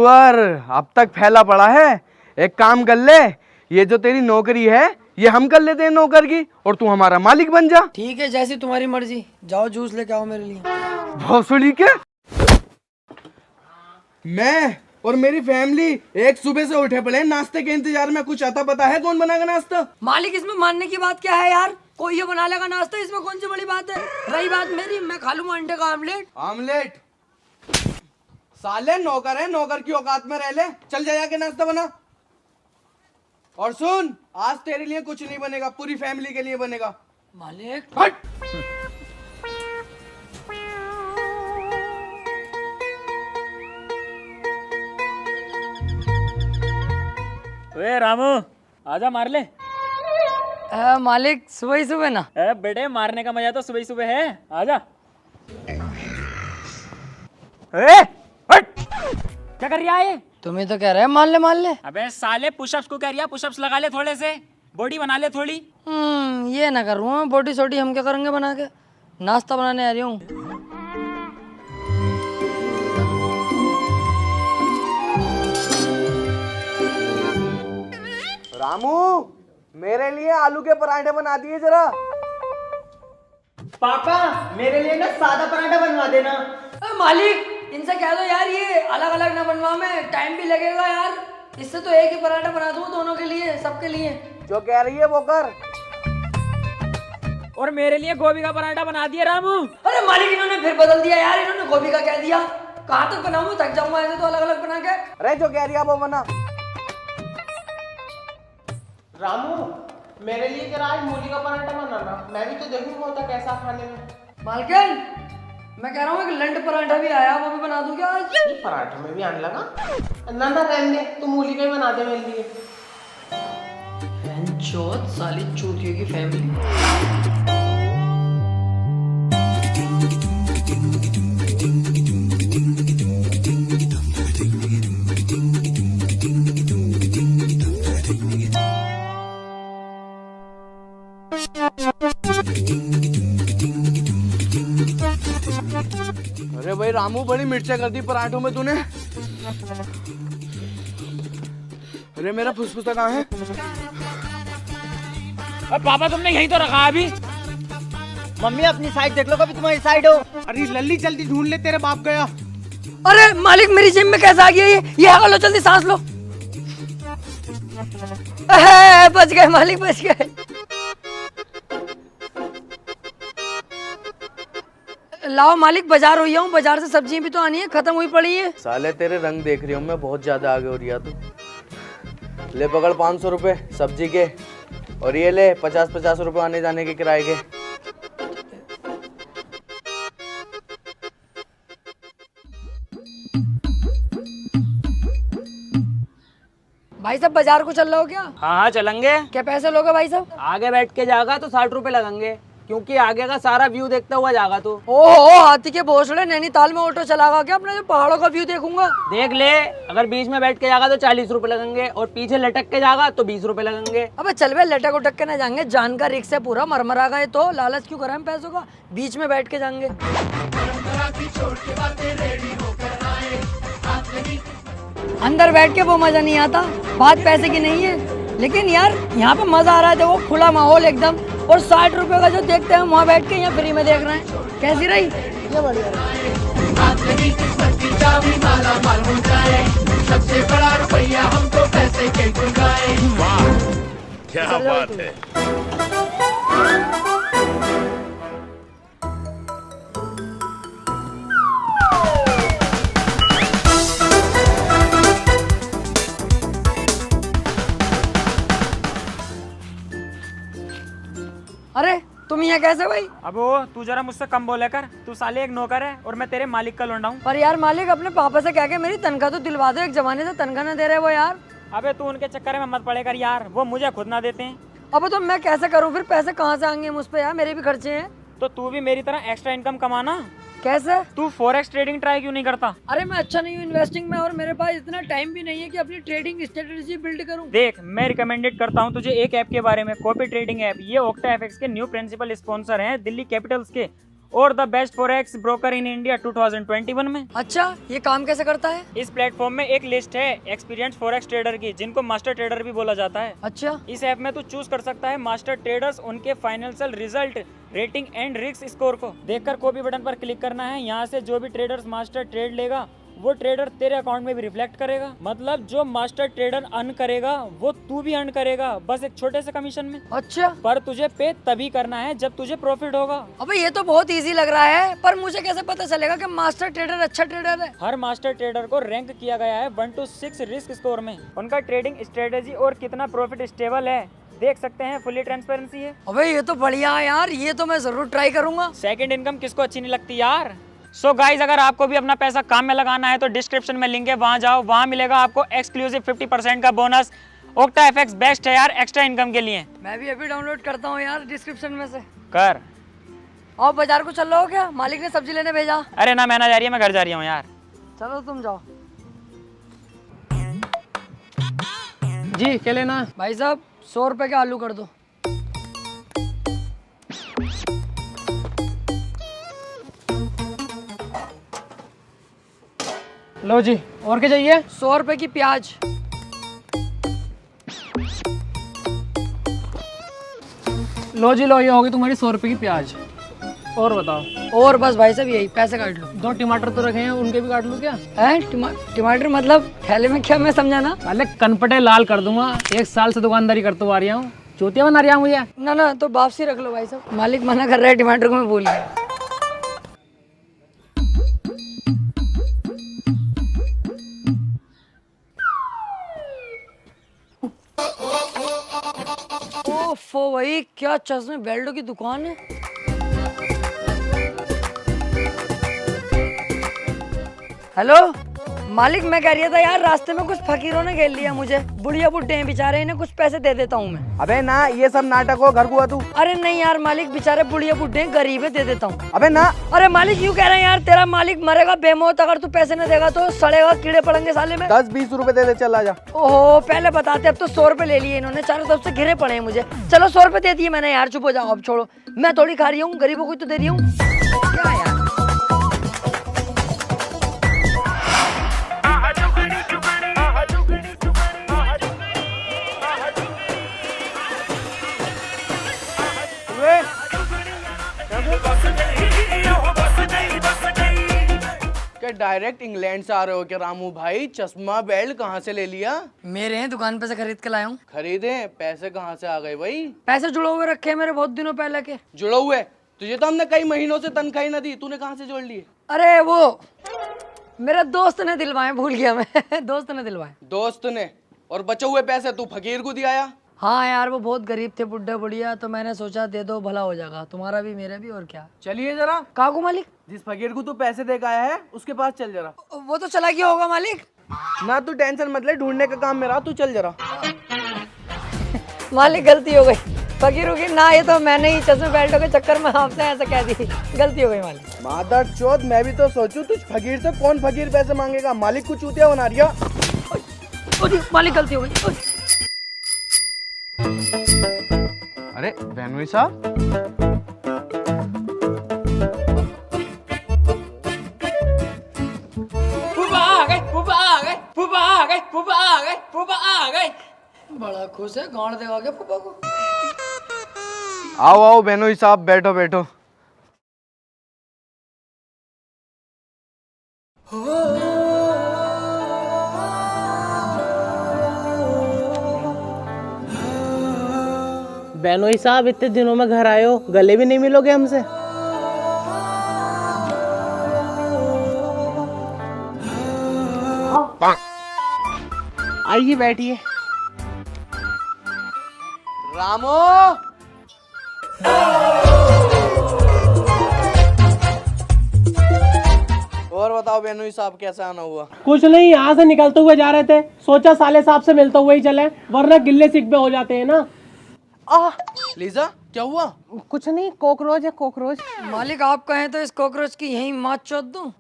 सुअर अब तक फैला पड़ा है। एक काम कर ले, ये जो तेरी नौकरी है ये हम कर लेते हैं नौकर की, और तू हमारा मालिक बन जा। ठीक है, जैसी तुम्हारी मर्जी। जाओ जूस लेके आओ मेरे लिए। भोसड़ी के मैं और मेरी फैमिली एक सुबह से उठे पड़े नाश्ते के इंतजार में। कुछ आता पता है कौन बनाएगा नाश्ता? मालिक, इसमें मानने की बात क्या है यार? कोई ये बना लेगा नाश्ता, इसमें कौन सी बड़ी बात है? रही बात मेरी, मैं खा लूंगा अंडे का आमलेट। आमलेट? साले नौकर है, नौकर की औकात में रह ले। चल जा जाके नाश्ता बना। और सुन, आज तेरे लिए कुछ नहीं बनेगा, पूरी फैमिली के लिए बनेगा। मालिक हट! ओए रामू, आजा मार ले। मालिक सुबह ही सुबह ना? बेटे मारने का मजा तो सुबह ही सुबह है, आजा। ए, हट! क्या कर रहा है ये? तुम्हें तो कह रहे हैं मान ले। अबे साले पुशअप्स को कह रहा, पुशअप्स लगा ले, थोड़े से बॉडी बना ले थोड़ी। ये ना करूँ मैं बोटी सोटी, हम क्या करेंगे बना के? नाश्ता बनाने आ रही हूँ। रामू, मेरे लिए आलू के पराठे बना दिए जरा। पापा मेरे लिए ना सादा पराठा बनवा देना। मालिक, इनसे कह दो यार ये अलग अलग ना बनवा, में टाइम भी लगेगा यार। इससे तो एक ही पराठा बना दूँ दोनों के लिए, सबके लिए। जो कह रही है वो कर। और मेरे लिए गोभी का पराठा बना दिया रामू। अरे मालिक, इन्होंने फिर बदल दिया यार, इन्होंने गोभी का कह दिया। कहाँ तक बनाऊँ, थक जाऊंगा ऐसे तो अलग अलग बना के। अरे जो कह रही है वो बना। रामू मेरे लिए जरा आज मूली का पराठा बनाना, मैं भी तो देखूंगा होता कैसा खाने में। मालकिन, मैं कह रहा हूँ एक लंड पराठा भी आया, वो भी बना दूं क्या आज? ये पराठे में भी आने लगा ना। रहने दे, तू मूली का ही बना दे मेरे लिए। चौथ साली चूतियों की फैमिली। अरे भाई रामू, बड़ी मिर्चा कर दी पराठों में तूने। अरे मेरा फुसफुसा कहाँ है? अब पापा तुमने यही तो रखा अभी। मम्मी अपनी साइड देख लो, कभी तुम्हारी साइड हो। अरे लल्ली जल्दी ढूंढ ले, तेरे बाप गया। अरे मालिक, मेरी जेब में कैसा आ गया ये आगे लो, जल्दी सांस लो। बच गए मालिक, बच गए। लाओ मालिक, बाजार हुई हूँ, बाजार से सब्जियां भी तो आनी है, खत्म हुई पड़ी है। साले तेरे रंग देख रही हूँ मैं, बहुत ज्यादा आगे हो रही है तू। ले पकड़ 500 रुपए सब्जी के, और ये ले 50-50 रुपए आने जाने के किराए के। भाई साहब, बाजार को चल रहे हो क्या? हाँ चलेंगे। क्या पैसे लोगे भाई साहब? आगे बैठ के जाएगा तो 60 रुपए लगेंगे, क्योंकि आगे का सारा व्यू देखता हुआ जाएगा तू। ओहो, हाथी के भोसड़े, नैनीताल में ऑटो चलागा क्या अपने? जो पहाड़ों का व्यू देखूंगा। देख ले, अगर बीच में बैठ के जाएगा तो 40 रुपए लगेंगे, और पीछे लटक के जाएगा तो 20 रुपए लगेंगे। अबे चल बे, लटक उटक के ना जाएंगे, जान का रिक्स है पूरा, मरमरा गए तो लालच क्यों करें हम पैसों का? बीच में बैठ के जाएंगे। अंदर बैठ के वो मजा नहीं आता, बात पैसे की नहीं है, लेकिन यार यहाँ पे मजा आ रहा है। देखो खुला माहौल एकदम, और 60 रुपए का जो देखते हैं वहाँ बैठ के यहाँ फ्री में देख रहे हैं। कैसी रही? ये बढ़िया क्या बात है। अरे तुम यहाँ कैसे भाई? अब वो तू जरा मुझसे कम बोले कर, तू साले एक नौकर है और मैं तेरे मालिक का लौंडा हूँ। पर यार मालिक, अपने पापा से कह के मेरी तनख्वाह तो दिलवा दो, एक जमाने से तनख्वाह ना दे रहे वो यार। अबे तू उनके चक्कर में मत पड़े कर यार, वो मुझे खुद ना देते हैं। अब तो मैं कैसे करूँ फिर? पैसे कहाँ से आएंगे मुझ पे यार, मेरे भी खर्चे हैं। तो तू भी मेरी तरह एक्स्ट्रा इनकम कमाना। कैसे? तू फॉरेक्स ट्रेडिंग ट्राई क्यों नहीं करता? अरे मैं अच्छा नहीं हूँ इन्वेस्टिंग में, और मेरे पास इतना टाइम भी नहीं है कि अपनी ट्रेडिंग स्ट्रेटेजी बिल्ड करूँ। देख, मैं रिकमेंडेड करता हूँ तुझे एक ऐप के बारे में, कॉपी ट्रेडिंग ऐप। ये ओक्टा एफएक्स के न्यू प्रिंसिपल स्पॉन्सर हैं, दिल्ली कैपिटल्स के, और the best forex broker in India 2021 में। अच्छा, ये काम कैसे करता है? इस प्लेटफॉर्म में एक लिस्ट है एक्सपीरियंस फॉरेक्स ट्रेडर की, जिनको मास्टर ट्रेडर भी बोला जाता है। अच्छा, इस ऐप में तू चूज कर सकता है मास्टर ट्रेडर्स, उनके financial result, rating and risk score को देखकर कॉपी बटन पर क्लिक करना है। यहाँ से जो भी ट्रेडर्स मास्टर ट्रेड लेगा वो ट्रेडर तेरे अकाउंट में भी रिफ्लेक्ट करेगा। मतलब जो मास्टर ट्रेडर अर्न करेगा वो तू भी अर्न करेगा, बस एक छोटे से कमीशन में। अच्छा, पर तुझे पे तभी करना है जब तुझे प्रॉफिट होगा। अबे ये तो बहुत इजी लग रहा है, पर मुझे कैसे पता चलेगा कि मास्टर ट्रेडर अच्छा ट्रेडर है? हर मास्टर ट्रेडर को रैंक किया गया है 1 to 6 रिस्क स्कोर में। उनका ट्रेडिंग स्ट्रेटेजी और कितना प्रॉफिट स्टेबल है देख सकते हैं, फुली ट्रांसपेरेंसी है। अबे ये तो बढ़िया है यार, ये तो मैं जरूर ट्राई करूंगा। सेकंड इनकम किसको अच्छी नहीं लगती यार। सो गाइज, अगर आपको भी अपना पैसा काम में लगाना है तो डिस्क्रिप्शन में लिंक है, वहां जाओ, वहां मिलेगा आपको एक्सक्लूसिव 50% का बोनस। ओक्टा एफएक्स बेस्ट है यार एक्स्ट्रा इनकम के लिए। मैं भी अभी डाउनलोड करता हूँ यार डिस्क्रिप्शन में से। कर। और बाजार को चल रहे हो क्या? मालिक ने सब्जी लेने भेजा। अरे ना, मैं ना जा रही है, मैं घर जा रही हूँ यार। चलो तुम जाओ। जी क्या लेना? भाई साहब 100 रुपए के आलू कर दो। लो जी, और क्या चाहिए? 100 रुपए की प्याज। लो जी लो, ये होगी तुम्हारी 100 रुपए की प्याज। और बताओ। और बस भाई साहब यही, पैसे काट लो। 2 टमाटर तो रखे हैं, उनके भी काट लूँ क्या? है टमाटर मतलब थैले में क्या? मैं समझा ना। अरे कनपटे लाल कर दूंगा, 1 साल से दुकानदारी करते हुआ आ रहा हूँ, चौथिया बना रहा हूँ मुझे। ना तो वापसी रख लो भाई साहब, मालिक मना कर रहा है, टमाटर को मैं भूल गया। ओफो भाई, क्या चश्मे बेल्टो की दुकान है। हेलो मालिक, मैं कह रहा था यार, रास्ते में कुछ फकीरों ने घेर लिया मुझे, बुढ़िया बुढ़े हैं बेचारे, इन्हें कुछ पैसे दे देता हूँ मैं। अबे ना, ये सब नाटक हो, घर को आ तू। अरे नहीं यार मालिक, बेचारे बुढ़िया बुढ़े हैं, गरीब है, दे देता हूँ। अबे ना। अरे मालिक यूँ कह रहे हैं यार, तेरा मालिक मरेगा बेमौत, अगर तू पैसे न देगा तो सड़ेगा, कीड़े पड़ेंगे साले में। 10-20 रुपए दे दे, चल आ जा। ओहो, पहले बताते, अब तो 100 रुपए ले लिए इन्होंने, चारों तरफ से घिरे पड़े हैं मुझे। चलो 100 रुपए दे दिए मैंने यार, चुप हो जाओ अब, छोड़ो, मैं थोड़ी खा रही हूँ, गरीबों को तो दे रही हूँ। क्या यार, क्या डायरेक्ट इंग्लैंड से आ रहे हो क्या रामू भाई? चश्मा बेल्ट कहाँ से ले लिया? मेरे हैं, दुकान पे से खरीद के लाया हूँ। खरीदे? पैसे कहाँ से आ गए भाई? पैसे जुड़े हुए रखे हैं मेरे बहुत दिनों पहले के। जुड़े हुए? तुझे तो हमने कई महीनों से तनख्वाही न दी, तूने कहाँ से जोड़ लिए? अरे वो मेरा दोस्त ने दिलवाए, भूल गया मैं। दोस्त ने दिलवाए। दोस्त ने? और बचे हुए पैसे तू फकीर को दिया? हाँ यार, वो बहुत गरीब थे, बुढ़े बुढ़िया, तो मैंने सोचा दे दो, भला हो जाएगा, तुम्हारा भी मेरा भी, और क्या। चलिए जरा। काकू मालिक, जिस फकीर को तू पैसे दे के आया है उसके पास चल जरा। वो तो चला गया होगा मालिक। ना तू टेंशन मत ले, ढूंढने का काम मेरा, तू चल जरा। मालिक गलती हो गई, फकीरों की ना, ये तो मैंने ही चश्मे बेल्टों के चक्कर में आपसे ऐसा कह दी, गलती हो गई मालिक। मादर चौथ, मैं भी तो सोचूं तुझ फकीर से कौन फकीर पैसे मांगेगा, मालिक को चूतिया बना रिया। मालिक गलती हो गई। अरे बहनोई साहब, फूफा आ गए, फूफा आ गए, फूफा आ गए, फूफा आ गए, फूफा आ गए। बड़ा खुश है, गांड देगा क्या फूफा को? आओ आओ बहनोई साहब, बैठो बैठो। बेनोई साहब, इतने दिनों में घर आए हो, गले भी नहीं मिलोगे हमसे? आइए बैठिए। रामो, और बताओ बेनोई साहब, कैसा आना हुआ? कुछ नहीं, यहाँ से निकलते हुए जा रहे थे, सोचा साले साहब से मिलते हुए ही चले, वरना गिल्ले सिक पे हो जाते हैं ना। लीजा, क्या हुआ? कुछ नहीं, कॉकरोच है, कॉकरोच। मालिक आप कहें तो इस कॉकरोच की यहीं मात चोद दूं?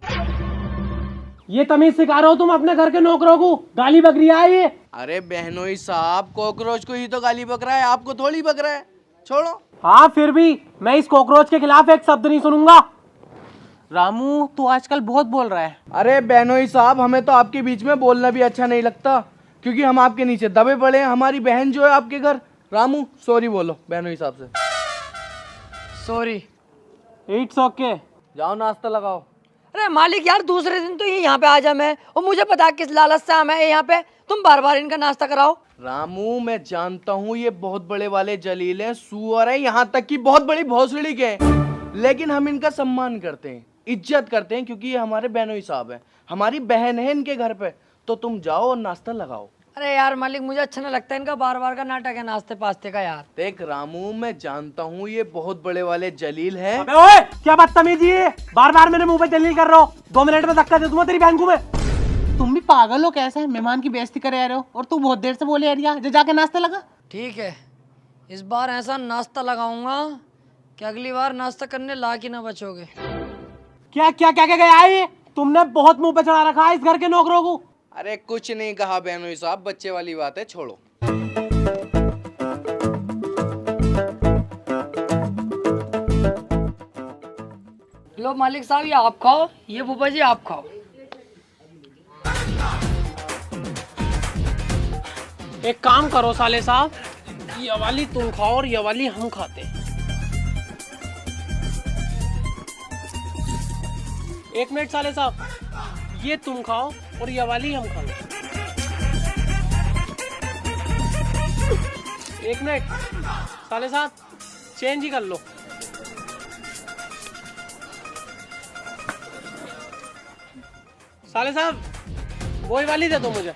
ये तमीज सिखा रहे हो तुम अपने घर के नौकरों को? गाली बक रही है ये। अरे बहनोई साहब, कॉकरोच को ही तो गाली बक रहा है, आपको थोड़ी बक रहा है, छोड़ो। हाँ फिर भी मैं इस कॉकरोच के खिलाफ एक शब्द नहीं सुनूंगा। रामू तू आजकल बहुत बोल रहा है। अरे बेनोई साहब, हमें तो आपके बीच में बोलना भी अच्छा नहीं लगता, क्योंकि हम आपके नीचे दबे पड़े हैं। हमारी बहन जो है आपके घर। रामू सॉरी बोलो बेनोई साहब से। सॉरी। It's okay. जाओ नाश्ता लगाओ। अरे मालिक यार, दूसरे दिन तो ये यहाँ पे आ जा मैं, और मुझे पता किस लालच से मैं यहाँ पे, तुम बार बार इनका नाश्ता कराओ। रामू मैं जानता हूँ ये बहुत बड़े वाले जलील हैं, सुअर हैं, यहाँ तक कि बहुत बड़ी भोसड़ी के हैं, लेकिन हम इनका सम्मान करते हैं, इज्जत करते हैं, क्योंकि ये हमारे बेनोई साहब हैं, हमारी बहन है इनके घर पे। तो तुम जाओ और नाश्ता लगाओ। अरे यार मालिक, मुझे अच्छा नहीं लगता इनका बार बार का नाटक है नाश्ते पास्ते का यार। देख रामू, मैं जानता हूँ ये बहुत बड़े वाले जलील हैं। अबे ओए, क्या बदतमीजी है, बार बार मेरे मुंह पे जलील कर रहे हो। 2 मिनट में धक्का दे दूंगा तेरी बहन को मैं। तुम भी पागल हो कैसे, मेहमान की बेइज्जती करे आ रहे हो, और तू बहुत देर से बोले आ रही है, जाके नाश्ता लगा। ठीक है, इस बार ऐसा नाश्ता लगाऊंगा कि अगली बार नाश्ता करने लायक ही ना बचोगे। क्या क्या क्या क्या गया है, तुमने बहुत मुंह पे चढ़ा रखा है इस घर के नौकरों को। अरे कुछ नहीं कहा बेनोई साहब, बच्चे वाली बात है, छोड़ो। लो मालिक साहब, ये आप खाओ, ये फूफा जी आप खाओ। एक काम करो साले साहब, ये वाली तुम खाओ और ये वाली हम खाते हैं। 1 मिनट साले साहब, ये तुम खाओ और ये वाली हम खाएंगे। 1 मिनट साले साहब, चेंज ही कर लो। साले साहब वही वाली दे दो मुझे।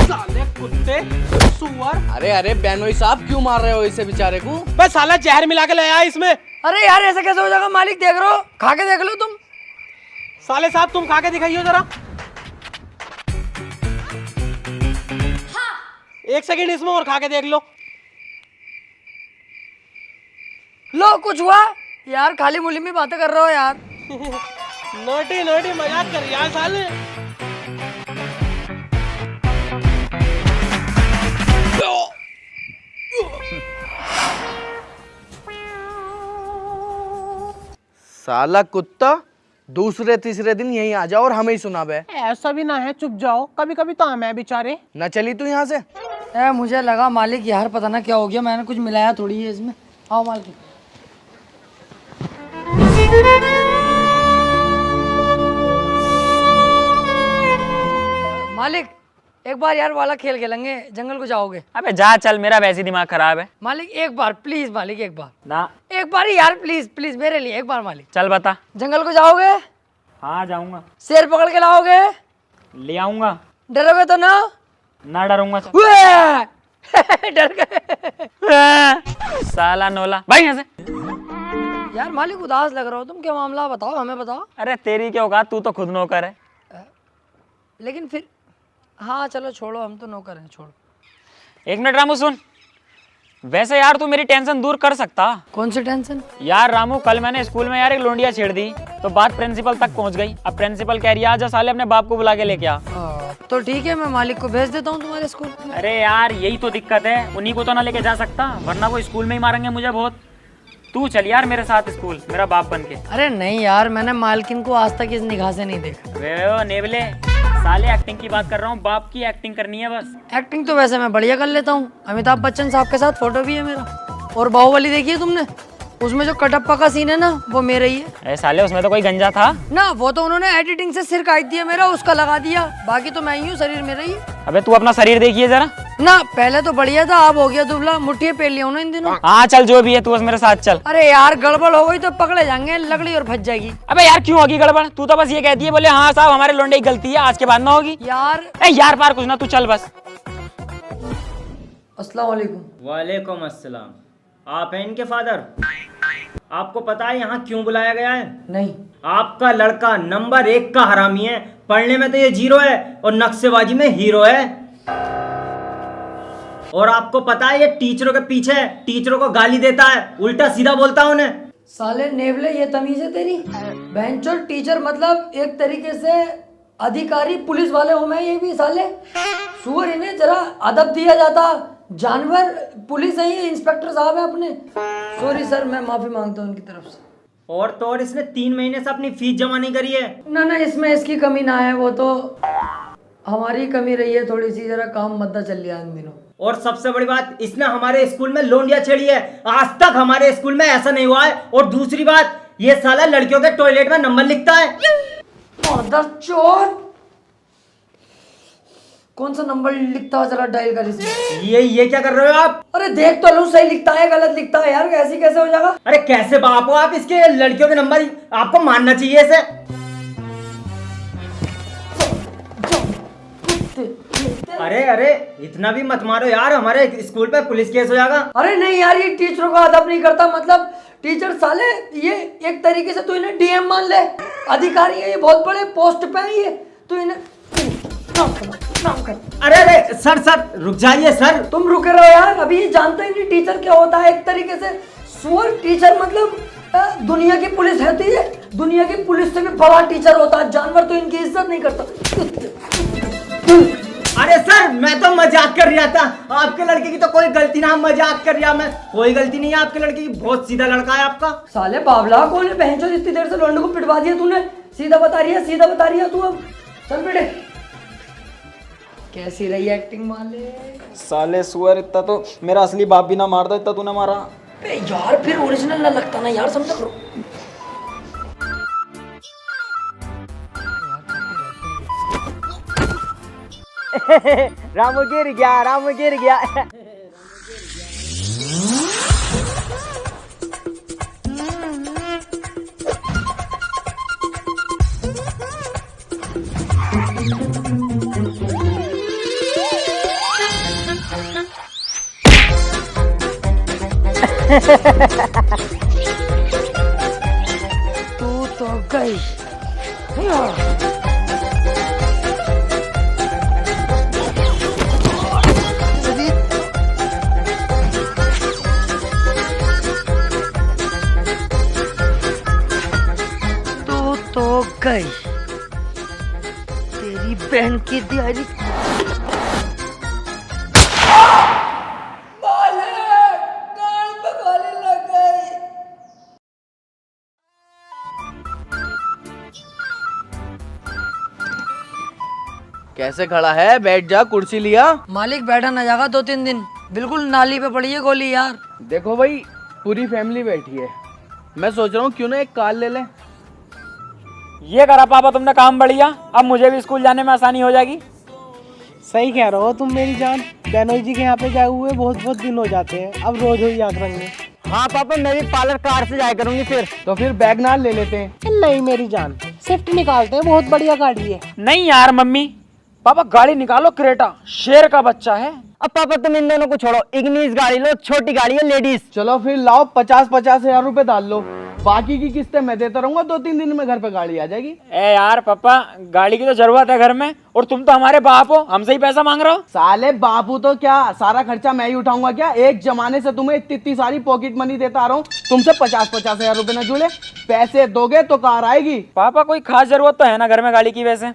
साले कुत्ते, सुअर। अरे अरे बेनोई साहब, क्यों मार रहे हो इसे बेचारे को? बस साला जहर मिला के लाया इसमें। अरे यार ऐसा कैसे हो जाएगा मालिक, देख रहे हो, खा के देख लो तुम। साले साहब तुम खा के दिखाइए जरा। 1 सेकंड इसमें और खा के देख लो। लो कुछ हुआ यार, खाली मुली में बातें कर रहे हो यार। नोटी नोटी मजाक कर यार साले। साला कुत्ता, दूसरे तीसरे दिन यहीं आ जाओ और हमें ही सुना बे। ऐसा भी ना है, चुप जाओ, कभी कभी तो हमें बेचारे। न चली तू यहाँ से। मुझे लगा मालिक यार पता ना क्या हो गया, मैंने कुछ मिलाया थोड़ी है इसमें। आओ मालिक। मालिक एक बार यार वाला खेल खेलेंगे, जंगल को जाओगे? अबे जा चल, मेरा वैसे ही दिमाग खराब है। मालिक एक बार प्लीज, मालिक एक बार ना, एक बार यार प्लीज प्लीज मेरे लिए एक बार मालिक। चल बता। जंगल को जाओगे? हाँ जाऊंगा। शेर पकड़ के लाओगे? ले आऊंगा। डरोगे तो ना? ना डरूंगा। डर गए। साला नोला भाई यहाँ से। यार मालिक उदास लग रहा हो तुम, क्या मामला बताओ, हमें बताओ। अरे तेरी क्या औकात, तू तो खुद नौकर है। लेकिन फिर हाँ चलो छोड़ो, हम तो नौकर हैं, छोड़ो। 1 मिनट रामू सुन, वैसे यार तू मेरी टेंशन दूर कर सकता। कौन सी टेंशन? यार रामू, कल मैंने स्कूल में यार एक लोंडिया छेड़ दी, तो बात प्रिंसिपल तक पहुंच गई। अब प्रिंसिपल कह रही है आजा साले अपने बाप को बुला के लेके आ। तो ठीक है, मैं मालिक को भेज देता हूँ तुम्हारे स्कूल। अरे यार यही तो दिक्कत है, उन्हीं को तो ना लेके जा सकता, वरना वो स्कूल में ही मारेंगे मुझे बहुत। तू चल यार मेरे साथ स्कूल, मेरा बाप बन के। अरे नहीं यार, मैंने मालकिन को आज तक इस निगाह से नहीं देखा। वे ओ नेवले, साले एक्टिंग की बात कर रहा हूँ, बाप की एक्टिंग करनी है बस। एक्टिंग तो वैसे मैं बढ़िया कर लेता हूँ, अमिताभ बच्चन साहब के साथ फोटो भी है मेरा। और बाहुबली देखी है तुमने? उसमें जो कटप्पा का सीन है ना, वो मेरा ही है। अरे साले उसमें तो कोई गंजा था ना, वो तो उन्होंने एडिटिंग से सिर काट दिया मेरा, उसका लगा दिया, बाकी तो मैं ही हूँ, शरीर मेरा ही है। अबे तू अपना शरीर देखिए जरा। ना पहले तो बढ़िया था, अब हो गया दुबला, मुट्ठी पेल लिया इन दिनों। हाँ चल जो भी है, तू बस मेरे साथ चल। अरे यार गड़बड़ हो गई तो पकड़े जाएंगे, लकड़ी और फंस जाएगी। अबे यार क्यों होगी गड़बड़, तू तो बस ये कहती है बोले हाँ साहब हमारे लोंडे की गलती है, आज के बाद ना होगी। यार यार पार कुछ ना, तू चल बस। अस्सलाम वालेकुम। वालेकुम अस्सलाम। आप हैं इनके फादर? आपको पता है यहाँ क्यों बुलाया गया है? नहीं। आपका लड़का नंबर 1 का हरामी है, पढ़ने में तो ये 0 है और नक्शेबाजी में हीरो है। और आपको पता है ये टीचरों के पीछे है, टीचरों को गाली देता है, उल्टा सीधा बोलता है उन्हें। साले नेवले, ये तमीज है तेरी? बेंचोर टीचर मतलब एक तरीके से अधिकारी पुलिस वाले हो मैं, ये भी साले सुअर, इन्हें जरा अदब दिया जाता, जानवर पुलिस है ये, इंस्पेक्टर साहब है अपने। सॉरी सर, मैं माफी मांगता हूँ उनकी तरफ से। और तो और इसने 3 महीने से अपनी फीस जमा नहीं करी है। ना ना, इसमें इसकी कमी ना है, वो तो हमारी कमी रही है थोड़ी सी, जरा काम मद्दा चल रहा है इन दिनों। और सबसे बड़ी बात, इसने हमारे स्कूल में लोंडिया छेड़ी है। आज तक हमारे स्कूल में ऐसा नहीं हुआ है। और दूसरी बात, ये साला लड़कियों के टॉयलेट में नंबर लिखता है। चोर कौन सा नंबर लिखता है, जरा डायल कर इसमें। ये क्या कर रहे हो आप? अरे देख तो लो, सही लिखता है गलत लिखता है यार, ऐसे कैसे हो जाएगा। अरे कैसे बाप हो आप इसके? लड़कियों के नंबर आपको मानना चाहिए इसे। अरे अरे इतना भी मत मारो यार, हमारे स्कूल पे पुलिस केस हो जाएगा। अरे नहीं यार, ये टीचरों का अदब नहीं करता, मतलब टीचर साले ये एक तरीके से तू इन्हें डीएम मान ले, अधिकारी है ये, बहुत बड़े पोस्ट पे है ये, तू इन्हें नाम कर। अरे अरे सर रुक जाइए सर। तुम रुके रहो यार, अभी ये जानते ही नहीं टीचर क्या होता है। एक तरीके से सुअर टीचर, मतलब दुनिया की पुलिस है, तो ये दुनिया की पुलिस से भी बड़ा टीचर होता है। जानवर तो इनकी इज्जत नहीं करता। अरे सर मैं तो मजाक कर रहा था, आपके लड़के की तो कोई गलती ना, मजाक कर रहा मैं, कोई गलती नहीं है आपके लड़के की, बहुत सीधा लड़का है आपका। साले बाबला कौन है बहन चोद, इतनी देर से लौंडे को पिटवा दिया तूने। सीधा बता रही है, सीधा बता रही है तू, अब चल बेटे। कैसी रही एक्टिंग माले? साले सुअर, इतना तो मेरा असली बाप भी ना मारता इतना तूने मारा। बे यार फिर ओरिजिनल ना लगता ना यार, समझ करो। रामू गिर गया, रामू गिर गया। तू तो गई। तू तो गई, तेरी बहन की दिहाड़ी। कैसे खड़ा है? बैठ जा, कुर्सी लिया। मालिक बैठा ना जाएगा 2-3 दिन, बिल्कुल नाली पे पड़ी है गोली यार। देखो भाई, पूरी फैमिली बैठी है, मैं सोच रहा हूँ क्यों ना एक कार ले लें। ये करा पापा तुमने काम बढ़िया, अब मुझे भी स्कूल जाने में आसानी हो जाएगी। सही कह रहे हो तुम मेरी जान। बेनोई जी के यहाँ पे गए हुए बहुत दिन हो जाते हैं, अब रोज ही आग रंगे। हाँ पापा, मैं भी पार्लर कार से जाया करूंगी फिर। तो फिर वैगनार ले लेते हैं। नहीं मेरी जान, स्विफ्ट निकालते हैं, बहुत बढ़िया गाड़ी है। नहीं यार मम्मी पापा, गाड़ी निकालो क्रेटा, शेर का बच्चा है। अब पापा तुम इन दोनों को छोड़ो, इग्निस गाड़ी लो, छोटी गाड़ी है लेडीज। चलो फिर लाओ, 50-50 हजार रुपए डाल लो, बाकी की किस्तें मैं देता रहूंगा, 2-3 दिन में घर पे गाड़ी आ जाएगी। ए यार पापा, गाड़ी की तो जरूरत है घर में, और तुम तो हमारे बाप हो, हमसे ही पैसा मांग रहे हो। साले बापू तो क्या, सारा खर्चा मैं ही उठाऊंगा क्या? एक जमाने से तुम्हें इतनी सारी पॉकेट मनी देता आ रहा हूँ, तुमसे 50-50 हजार रुपए न जुड़े। पैसे दोगे तो कार आएगी। पापा कोई खास जरूरत तो है ना घर में गाड़ी की वैसे,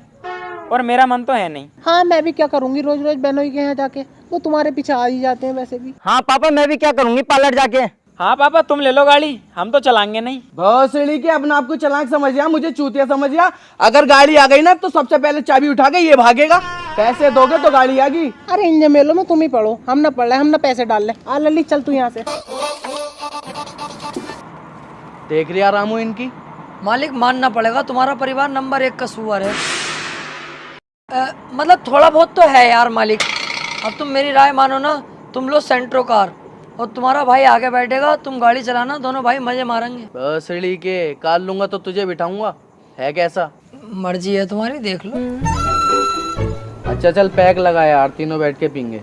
और मेरा मन तो है नहीं। हाँ मैं भी क्या करूंगी, रोज रोज बेनोई के यहाँ जाके, वो तुम्हारे पीछे आ ही जाते हैं वैसे भी। हाँ पापा, मैं भी क्या करूंगी पार्लर जाके। हाँ पापा तुम ले लो गाड़ी, हम तो चलाएंगे नहीं। भोसड़ी के अपने आप को चालाक समझ गया, मुझे चूतिया समझ गया। अगर गाड़ी आ गई ना तो सबसे पहले चाबी उठा के ये भागेगा, पैसे दोगे तो गाड़ी आएगी। अरे इन मेलों में तुम ही पढ़ो, हम ना पढ़ रहे, हम ना पैसे डाल रहे। आ लली चल तू यहाँ से। देख रिया रामू इनकी। मालिक मानना पड़ेगा, तुम्हारा परिवार नंबर 1 का सुअर है। मतलब थोड़ा बहुत तो है यार मालिक। अब तुम मेरी राय मानो ना, तुम लो सेंट्रो कार और तुम्हारा भाई आगे बैठेगा, तुम गाड़ी चलाना, दोनों भाई मजे मारेंगे। भोसड़ी के कार लूंगा तो तुझे बिठाऊंगा, है कैसा? मर्जी है तुम्हारी, देख लो। अच्छा चल पैक लगा यार, तीनों बैठ के पीएंगे।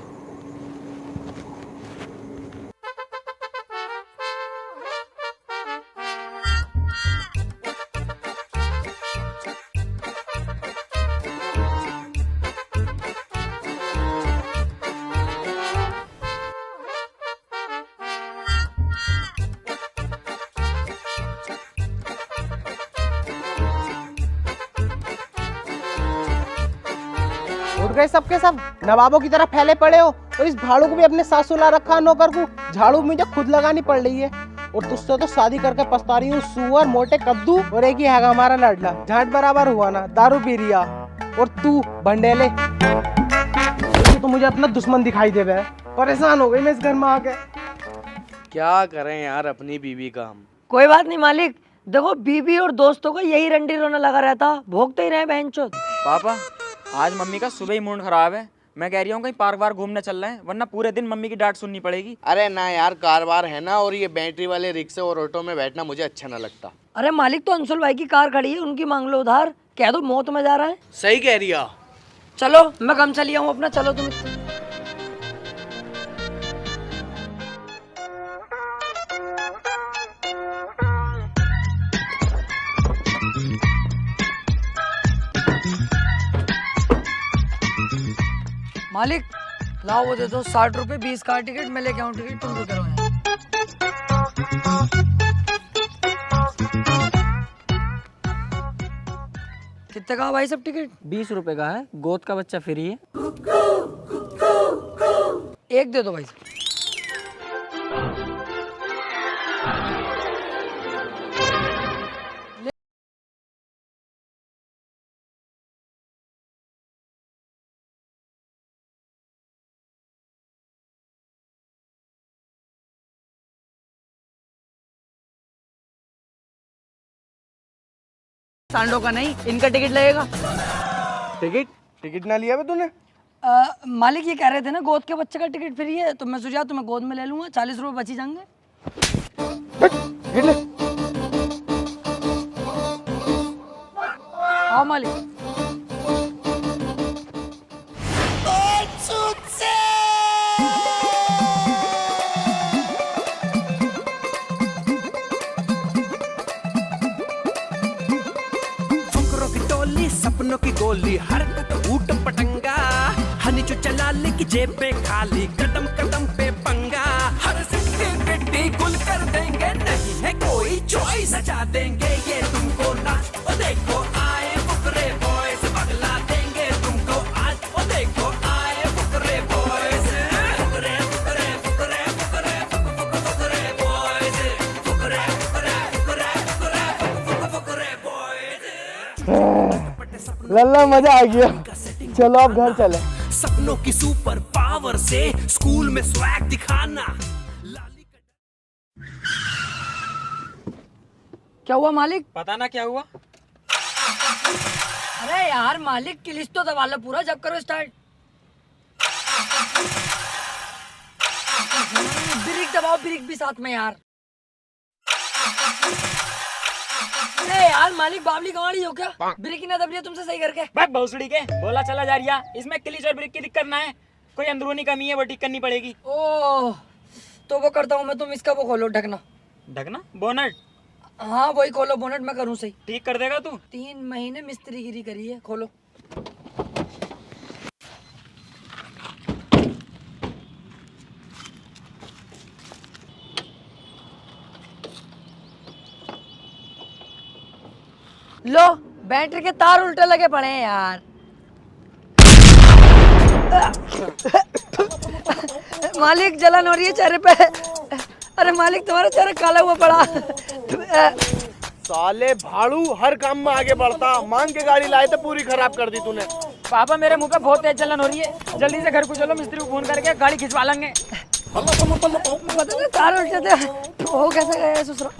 उठ गए सबके सब, नवाबों की तरह फैले पड़े हो। और इस भाड़ू को भी अपने साथ सुला रखा है नौकर को। झाड़ू मुझे खुद लगानी पड़ रही है। और तुझसे तो शादी करके पछता रही हूँ, सुअर मोटे कद्दू। और एक ही है हमारा लाडला, झाट बराबर हुआ ना, दारू पी रिया। और तू भंडेले, तो मुझे अपना दुश्मन दिखाई दे रहा है। परेशान हो गई मैं इस घर में आके। क्या करें यार अपनी बीवी का हम। कोई बात नहीं मालिक, देखो बीबी और दोस्तों का यही रंडी रोना लगा रहता, भोगते ही रहे बहनचोद। पापा आज मम्मी का सुबह ही मूड खराब है। मैं कह रही हूँ कहीं पार्क वार्क घूमने चल रहे हैं, वरना पूरे दिन मम्मी की डांट सुननी पड़ेगी। अरे ना यार, कारवार है ना, और ये बैटरी वाले रिक्शे और ऑटो में बैठना मुझे अच्छा ना लगता। अरे मालिक, तो अंशुल भाई की कार खड़ी है, उनकी मांग लो उधार। कह दो मौत में जा रहा है। सही कह रही है। चलो मैं कम चली आऊँ अपना, चलो तुम। मालिक लाओ वो दे दो, 60 रुपए 20 का टिकट, मैं लेके आऊँ टिकट, तुम रुके रहो यहाँ। कितने का भाई सब टिकट? 20 रुपए का है, गोद का बच्चा फ्री है। एक दे दो भाई साहब। सांडो का नहीं, इनका टिकट लगेगा। टिकट ना लिया बे तूने? मालिक ये कह रहे थे ना गोद के बच्चे का टिकट फ्री है, तो मैं सोचा तुम्हें गोद में ले लूंगा, 40 रुपए बची जाएंगे। हाँ मालिक। सपनों की गोली हरकत ऊट पटंगा, हनी जो चला ले की जेब पे खाली, कदम कदम पे पंगा। हर सिक्के गिट्टी गुल कर देंगे, नहीं है कोई चॉइस, सजा देंगे ये तुमको नाच। ओ देखो आए फुकरे बॉयज, बगला देंगे तुमको आज। ओ देखो आए Fukrey boys, Fukrey Fukrey Fukrey Fukrey Fukrey boys, Fukrey Fukrey Fukrey Fukrey Fukrey boys. लल्ला मजा आ गया, चलो अब घर चले। सपनों की सुपर पावर से स्कूल में स्वैग दिखाना। क्या हुआ मालिक? पता ना क्या हुआ। अरे यार मालिक की लिस्ट तो दबा लो पूरा, जब करो स्टार्ट। ब्रेक दबाओ, ब्रेक भी साथ में यार। अरे यार मालिक बावली गंवाड़ी हो क्या? ब्रेक ही ना दब लिया तुमसे सही करके। बस भोसड़ी के बोला चला जा रिया, इसमें क्लिच और ब्रेक की दिक्कत ना है, कोई अंदरूनी कमी है वो ठीक करनी पड़ेगी। ओह तो वो करता हूँ मैं, तुम इसका वो खोलो ढकना। ढकना? बोनट? हाँ वही खोलो, बोनट मैं करूँ सही। ठीक कर देगा तू? 3 महीने मिस्त्रीगिरी करी है, खोलो। लो बैटरी के तार उल्टे लगे पड़े हैं यार। मालिक जलन हो रही है चेहरे पे। अरे मालिक तुम्हारा चेहरा काला हुआ पड़ा। साले भाड़ू हर काम में आगे बढ़ता, मांग के गाड़ी लाए थे पूरी खराब कर दी तूने। पापा मेरे मुंह पे बहुत तेज जलन हो रही है, जल्दी से घर को चलो, मिस्त्री को फोन करके गाड़ी खिंचवा लेंगे। पता नहीं तार उल्टे थे, वो कैसे गए ससुरा।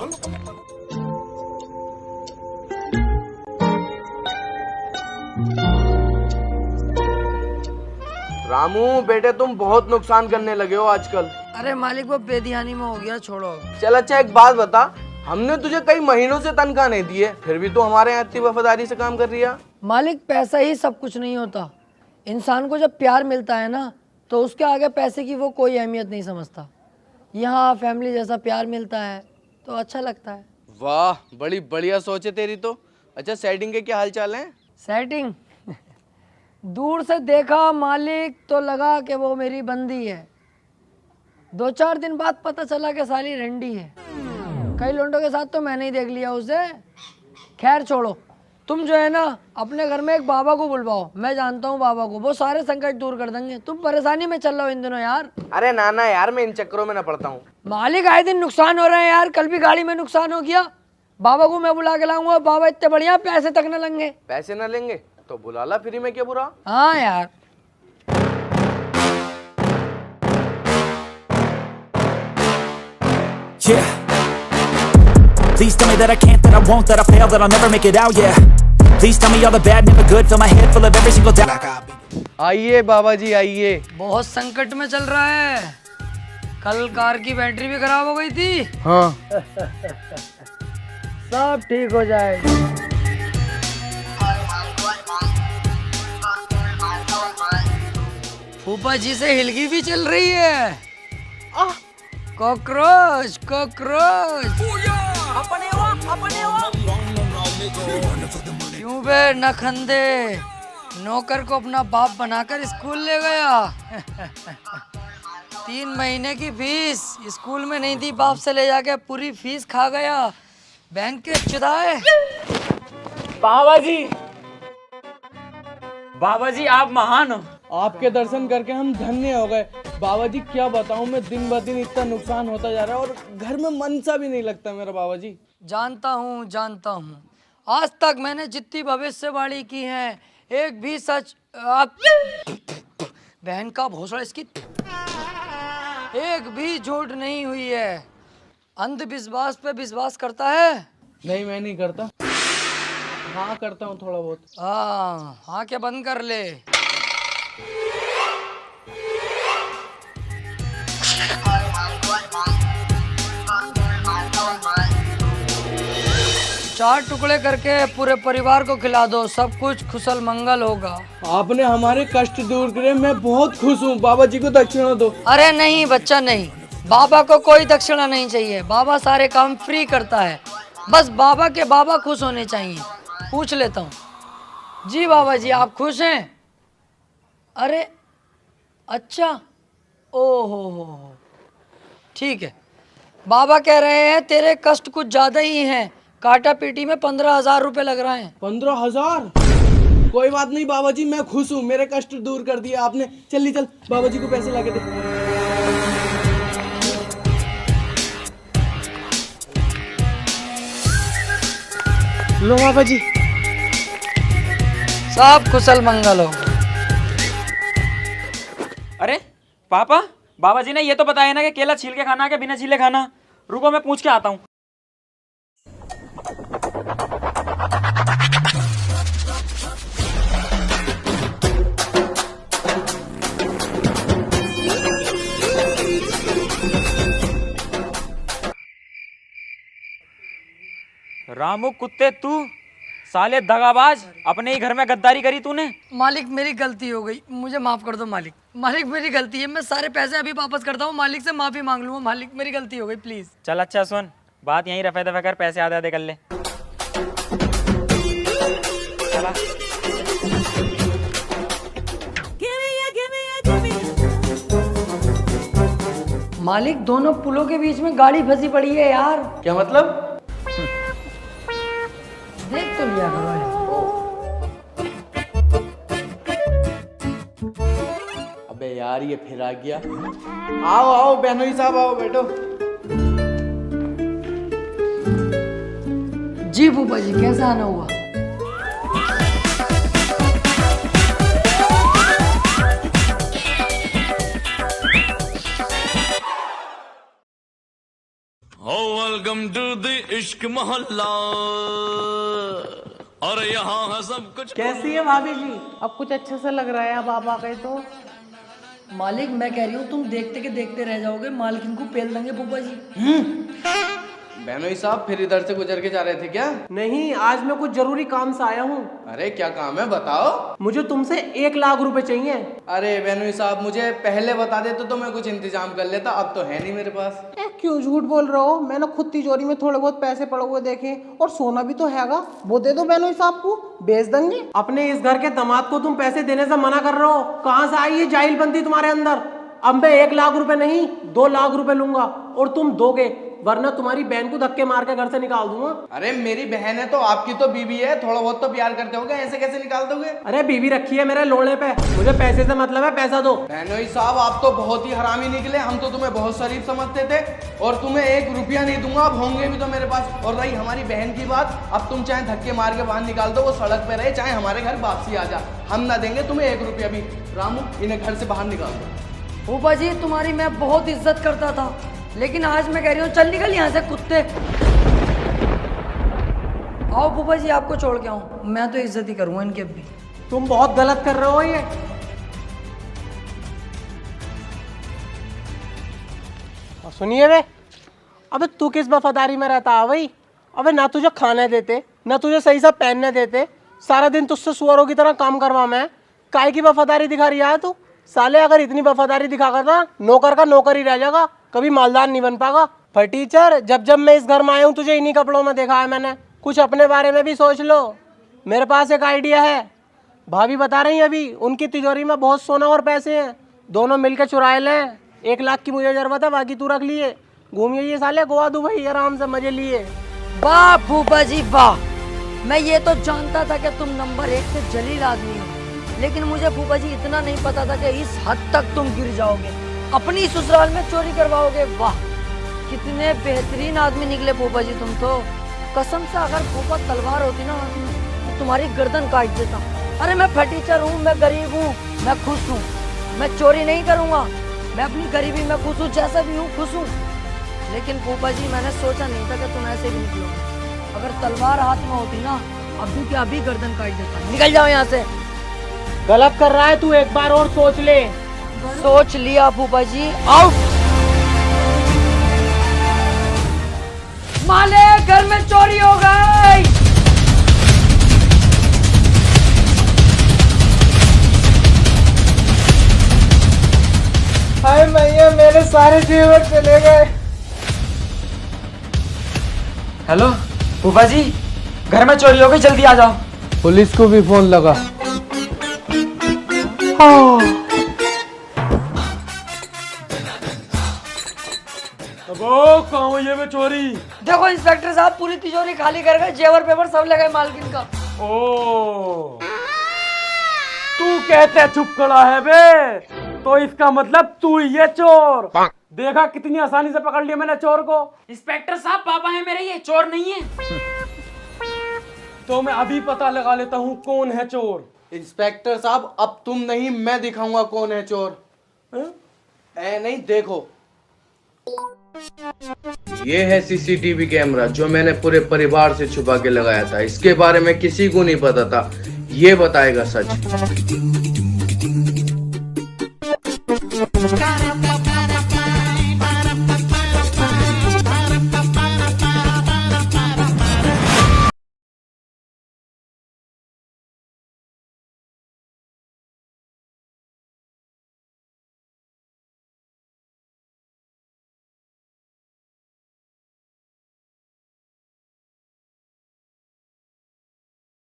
रामू बेटे तुम बहुत नुकसान करने लगे हो आजकल। अरे मालिक वो बेध्यानी में हो गया, छोड़ो। चल अच्छा एक बात बता, हमने तुझे कई महीनों से तनख्वाह नहीं दी है, फिर भी तू हमारे यहाँ इतनी वफादारी से काम कर रही है। मालिक पैसा ही सब कुछ नहीं होता, इंसान को जब प्यार मिलता है ना तो उसके आगे पैसे की वो कोई अहमियत नहीं समझता। यहाँ फैमिली जैसा प्यार मिलता है तो अच्छा लगता है। वाह बड़ी बढ़िया सोच है तेरी तो। अच्छा सेटिंग के क्या हाल चाल है? सेटिंग दूर से देखा मालिक तो लगा कि वो मेरी बंदी है, 2-4 दिन बाद पता चला कि साली रंडी है। कई लोगों के साथ तो मैंने ही देख लिया उसे। खैर छोड़ो, तुम जो है ना अपने घर में एक बाबा को बुलवाओ, मैं जानता हूँ बाबा को, वो सारे संकट दूर कर देंगे। तुम परेशानी में चल रहे हो इन दिनों यार। अरे नाना यार, मैं इन चक्करों में ना पड़ता हूँ। मालिक आए दिन नुकसान हो रहे हैं यार, कल भी गाड़ी में नुकसान हो गया। बाबा को मैं बुला के लाऊंगा, बाबा इतने बढ़िया पैसे तक न लेंगे। पैसे ना लेंगे तो बुला ला, फ्री में क्या बुरा। हाँ यार। Yeah. Please tell me that I can't, that I won't, that I fail, that I'll never make it out, yeah. Please tell me all the bad, never good, fill my head full of every single doubt. आइए बाबा जी आइए। बहुत संकट में चल रहा है, कल car की बैटरी भी खराब हो गई थी। हाँ सब ठीक हो जाएगा। फूफा जी से हिलगी भी चल रही है। Cockroach cockroach. क्यों बे नखंदे, नौकर को अपना बाप बनाकर स्कूल ले गया। 3 महीने की फीस स्कूल में नहीं दी, बाप से ले जाके पूरी फीस खा गया। बैंक के चुदाए। बाबा जी आप महान हो। आपके दर्शन करके हम धन्य हो गए। बाबा जी क्या बताऊं, मैं दिन ब दिन इतना नुकसान होता जा रहा है और घर में मन सा भी नहीं लगता मेरा बाबा जी। जानता हूँ, आज तक मैंने जितनी भविष्यवाणी की है एक भी सच आप बहन का भोसड़ा इसकी एक भी झूठ नहीं हुई है। अंधविश्वास पे विश्वास करता है? नहीं मैं नहीं करता। हाँ करता हूँ थोड़ा बहुत। हाँ क्या बंद कर ले। चार टुकड़े करके पूरे परिवार को खिला दो, सब कुछ कुशल मंगल होगा। आपने हमारे कष्ट दूर करे, मैं बहुत खुश हूँ। बाबा जी को दक्षिणा दो। अरे नहीं बच्चा नहीं, बाबा को कोई दक्षिणा नहीं चाहिए, बाबा सारे काम फ्री करता है। बस बाबा के बाबा खुश होने चाहिए। पूछ लेता हूँ जी बाबा जी आप खुश हैं? अरे अच्छा, ओहो ठीक है। बाबा कह रहे हैं तेरे कष्ट कुछ ज्यादा ही हैं, काटा पीटी में 15,000 रुपए लग रहे हैं। 15,000? कोई बात नहीं बाबा जी, मैं खुश हूँ, मेरे कष्ट दूर कर दिया आपने। चल बाबा जी को पैसे लाके दे। लो बाबा जी। सब कुशल मंगल हो। अरे पापा, बाबा जी ने ये तो बताया ना कि केला छील के खाना है कि बिना छीले खाना। रुको मैं पूछ के आता हूँ। रामू कुत्ते, तू साले दगाबाज, अपने ही घर में गद्दारी करी तूने। मालिक मेरी गलती हो गई, मुझे माफ कर दो मालिक। मालिक मेरी गलती है, मैं सारे पैसे अभी वापस करता हूँ, मालिक से माफी मांग लूंगा। मालिक मेरी गलती हो गई, प्लीज। चल अच्छा सुन, बात यहीं रफे दफे कर, पैसे आधे आधे कर ले। चला। मालिक दोनों पुलों के बीच में गाड़ी फंसी पड़ी है यार। क्या मतलब? देख तो लिया करो यार। अबे यार ये फिर आ गया। आओ आओ बहनोई साहब आओ, बैठो। जी फूफा जी कैसा आना हुआ? वेलकम टू द इश्क मोहल्ला, और यहाँ है सब कुछ। कैसी है भाभी जी? अब कुछ अच्छा सा लग रहा है अब आप आ गए तो। मालिक मैं कह रही हूँ तुम देखते के देखते रह जाओगे, मालिक को पेल देंगे फूफा जी। बहनोई साहब फिर इधर से गुजर के जा रहे थे क्या? नहीं, आज मैं कुछ जरूरी काम से आया हूँ। अरे क्या काम है बताओ। मुझे तुमसे 1 लाख रुपए चाहिए। अरे बहनोई साहब मुझे पहले बता देते तो मैं कुछ इंतजाम कर लेता, अब तो है नहीं मेरे पास। क्यों झूठ बोल रहे हो? मैंने खुद तिजोरी में थोड़े बहुत पैसे पड़े हुए देखे, और सोना भी तो हैगा, वो दे दो बहनोई साहब को, बेच देंगे। अपने इस घर के दामाद को तुम पैसे देने से मना कर रहे हो, कहाँ से आई ये जाहिलबंदी तुम्हारे अंदर? अब मैं 1 लाख रुपए नहीं 2 लाख रुपए लूंगा, और तुम दोगे वरना तुम्हारी बहन को धक्के मार के घर से निकाल दूंगा। अरे मेरी बहन है तो आपकी तो बीवी है, थोड़ा बहुत तो प्यार करते होगे, ऐसे कैसे निकाल दोगे? अरे बीवी रखी है मेरे लोड़े पे, मुझे पैसे से मतलब है, पैसा दो। बहनोई साहब आप तो बहुत ही हरामी निकले, हम तो तुम्हें बहुत शरीफ समझते थे, और तुम्हें 1 रुपया नहीं दूंगा, अब होंगे भी तो मेरे पास। और रही हमारी बहन की बात, अब तुम चाहे धक्के मार के बाहर निकाल दो, वो सड़क पे रहे, चाहे हमारे घर वापसी आ जा, हम ना देंगे तुम्हें 1 रुपया भी। रामू इन्हें घर से बाहर निकाल दो। फूफा जी तुम्हारी मैं बहुत इज्जत करता था, लेकिन आज मैं कह रही हूँ चल निकल यहाँ से कुत्ते। आओ फूफा जी आपको छोड़ के आऊँ, मैं तो इज्जत ही करूँगा इनकी अब भी। तुम बहुत गलत कर रहे हो ये। और सुनिए वे, अबे तू किस वफादारी में रहता है भाई? अबे ना तुझे खाने देते, ना तुझे सही से पहनने देते, सारा दिन तुझसे सुअरों की तरह काम करवा मैं, काय की वफादारी दिखा रही है तू? साले अगर इतनी वफादारी दिखा कर ना, नौकर का नौकर ही रह जाएगा, कभी मालदार नहीं बन पाएगा। पर टीचर जब जब मैं इस घर में आया हूँ तुझे इन्हीं कपड़ों में देखा है मैंने, कुछ अपने बारे में भी सोच लो। मेरे पास एक आइडिया है, भाभी बता रही है अभी, उनकी तिजोरी में बहुत सोना और पैसे हैं, दोनों मिलकर चुराए लें। 1 लाख की मुझे जरूरत है, बाकी तू रख लिए, घूमिए ये साले गोवा दुबई आराम से मजे लिए। वाह फूफा जी वाह, मैं ये तो जानता था कि तुम नंबर 1 से जलील आदमी हो, लेकिन मुझे फूफा जी इतना नहीं पता था कि इस हद तक तुम गिर जाओगे, अपनी ससुराल में चोरी करवाओगे। वाह कितने बेहतरीन आदमी निकले फूफा जी तुम तो। कसम से अगर फूफा तलवार होती ना तो तुम्हारी गर्दन काट देता। अरे मैं फटीचर हूँ, मैं गरीब हूँ, मैं खुश हूँ, मैं चोरी नहीं करूँगा, मैं अपनी गरीबी में खुश हूँ, जैसा भी हूँ खुश हूँ। लेकिन फूफा जी मैंने सोचा नहीं था कि तुम ऐसे भी निकलोगे। अगर तलवार हाथ में होती ना अभी के अभी गर्दन काट देता। निकल जाओ यहाँ से। गलत कर रहा है तू, एक बार और सोच ले। सोच लिया फूफा जी, आउट। माले घर में चोरी हो गई। हाय मैया मेरे सारे जेवर चले गए। हेलो फूफा जी, घर में चोरी हो गई, जल्दी आ जाओ। पुलिस को भी फोन लगा। ये में चोरी। देखो इंस्पेक्टर साहब पूरी तिजोरी खाली कर गए, जेवर पेपर सब लगे मालकिन का। ओ तू कहते चुप खड़ा है बे, तो इसका मतलब तू ही है चोर। देखा कितनी आसानी से पकड़ लिया मैंने चोर को। इंस्पेक्टर साहब पापा है मेरे, ये चोर नहीं है। तो मैं अभी पता लगा लेता हूँ कौन है चोर। इंस्पेक्टर साहब अब तुम नहीं मैं दिखाऊंगा कौन है चोर। ऐ नहीं देखो, ये है सीसीटीवी कैमरा जो मैंने पूरे परिवार से छुपा के लगाया था, इसके बारे में किसी को नहीं पता था, ये बताएगा सच।